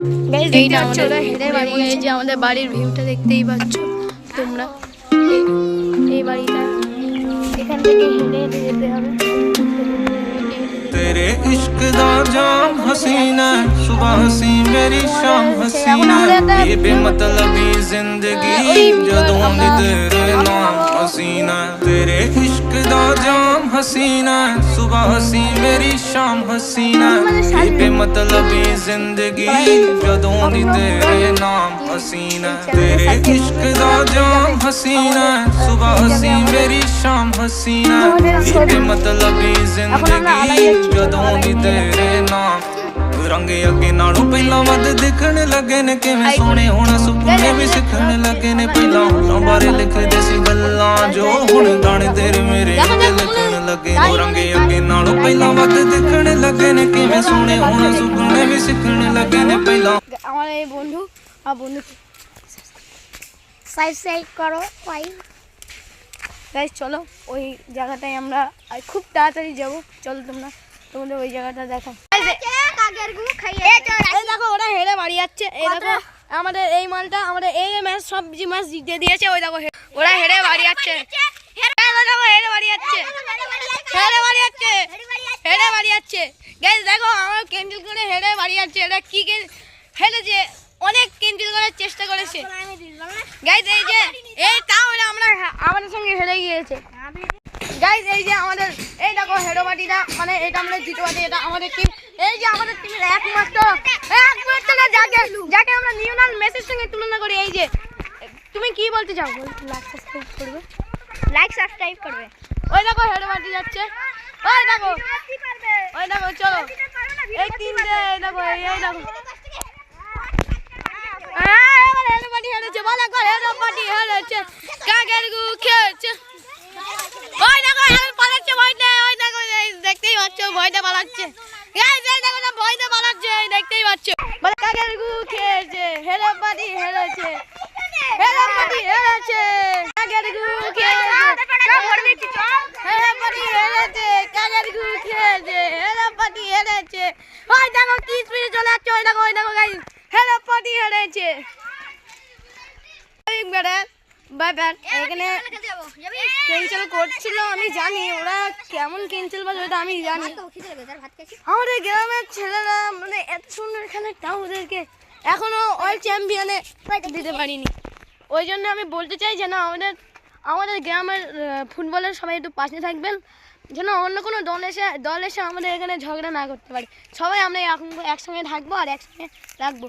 এইটা আমাদের এই যে আমাদের বাড়ির ভিউটা দেখতেই পাচ্ছ তোমরা। এই বাড়িটা এখান থেকে হেঁটে হেঁটে যেতে হবে। तेरे इश्क दा जाम हसीना सुबह हसी मेरी शाम हसीना ये बेमतलबी जिंदगी जदों दी तेरे नाम हसीना तेरे इश्क दा जाम हसीना सुबह हसी मेरी शाम हसीना ये बेमतलबी जिंदगी जदों दी तेरे नाम हसीना तेरे इश्क दा जाम हसीना सुबह हसी मेरी शाम हसीना ये बेमतलबी जिंदगी ਜਦੋਂ ਦੀ ਤੇਰੇ ਨਾਮ ਰੰਗ ਅੱਗੇ ਨਾਲੋਂ ਪਹਿਲਾਂ ਵੱਧ ਦਿਖਣ ਲੱਗੇ ਨੇ ਕਿਵੇਂ ਸੋਹਣੇ ਹੋਣਾ ਸੁਪਨੇ ਵੀ ਸਿੱਖਣ ਲੱਗੇ ਨੇ ਪਹਿਲਾਂ ਉਹਨਾਂ ਬਾਰੇ ਲਿਖਦੇ ਸੀ ਗੱਲਾਂ ਜੋ ਹੁਣ ਗਾਣੇ ਤੇਰੇ ਮੇਰੇ ਲਿਖਣ ਲੱਗੇ ਨੇ ਰੰਗ ਅੱਗੇ ਨਾਲੋਂ ਪਹਿਲਾਂ ਵੱਧ ਦਿਖਣ ਲੱਗੇ ਨੇ ਕਿਵੇਂ ਸੋਹਣੇ ਹੋਣਾ ਸੁਪਨੇ ਵੀ ਸਿੱਖਣ ਲੱਗੇ ਨੇ ਪਹਿਲਾਂ আমার এই বন্ধু আর বন্ধু সাবস্ক্রাইব করো ভাই গাইস। চলো ওই জায়গাটায় আমরা খুব তাড়াতাড়ি যাবো। চলো তোমাদের ওই জায়গাটা দেখাই। দেখো ওরা হেরে বাড়ি যাচ্ছে। এই দেখো আমাদের এই মালটা আমাদের এই ম্যাচ সবজি মাছ জিতে দিয়েছে। ওই দেখো ওরা হেরে বাড়ি যাচ্ছে। হেরে বাড়ি যাচ্ছে হেরে বাড়ি যাচ্ছে গাইস। দেখো আমার ক্যান্সেল করে হেরে বাড়ি যাচ্ছে। এটা কি হেরেছে অনেক ক্যান্সেল করার চেষ্টা করেছে গাইস। এই যে এই তাও আমরা আমাদের সঙ্গে হেরে গিয়েছে গাইস। এই যে আমাদের এই দেখো হেডোবাটিটা মানে এটা আমরা জিতে পারি। এটা আমাদের টিম। এই যে আমাদের টিমের একমাত্র না যাকে আমরা লিওনেল মেসির সঙ্গে তুলনা করি। এই যে তুমি কি বলতে চাও? লাইক সাবস্ক্রাইব করবে। ওই দেখো হেডোবাটি যাচ্ছে। ওই দেখো চলো এই তিনটে দেখো এই দেখো হেডোবাটি হেরেছে। বল একবার হেডোবাটি হেরেছে কাকের গু খেয়েছে। ওই দেখো এখন পালাচ্ছে ভয়তে। ওই দেখো দেখতেই পাচ্ছ ভয়তে পালাচ্ছে গাইস। এই দেখো না ভয়তে পালাচ্ছে দেখতেই পাচ্ছ। বলে কাকের গু খেয়েছে হেডোবাটি হেরেছে হেডোবাটি হেরেছে কাকের গু খেয়েছে হেডোবাটি হেরেছে কাকের গু খেয়েছে হেডোবাটি হেরেছে। ওই দেখো কি স্পিডে চলে যাচ্ছে। ওই দেখো গাইস হেডোবাটি হেরেছে। এখানে ক্যান্সেল করছিল আমি জানি ওরা কেমন ক্যান্সেল বাজে ওটা আমি জানি। আমাদের গ্রামের ছেলেরা মানে এত সুন্দর খেলে তাও ওদেরকে এখনো ওয়ার্ল্ড চ্যাম্পিয়নে দিতে পারিনি। ওই জন্য আমি বলতে চাই যেন আমাদের গ্রামের ফুটবলের সবাই একটু পাশে থাকবেন যেন অন্য কোনো দল এসে আমাদের এখানে ঝগড়া না করতে পারে। সবাই আমরা একসঙ্গে থাকবো আর একসঙ্গে রাখবো।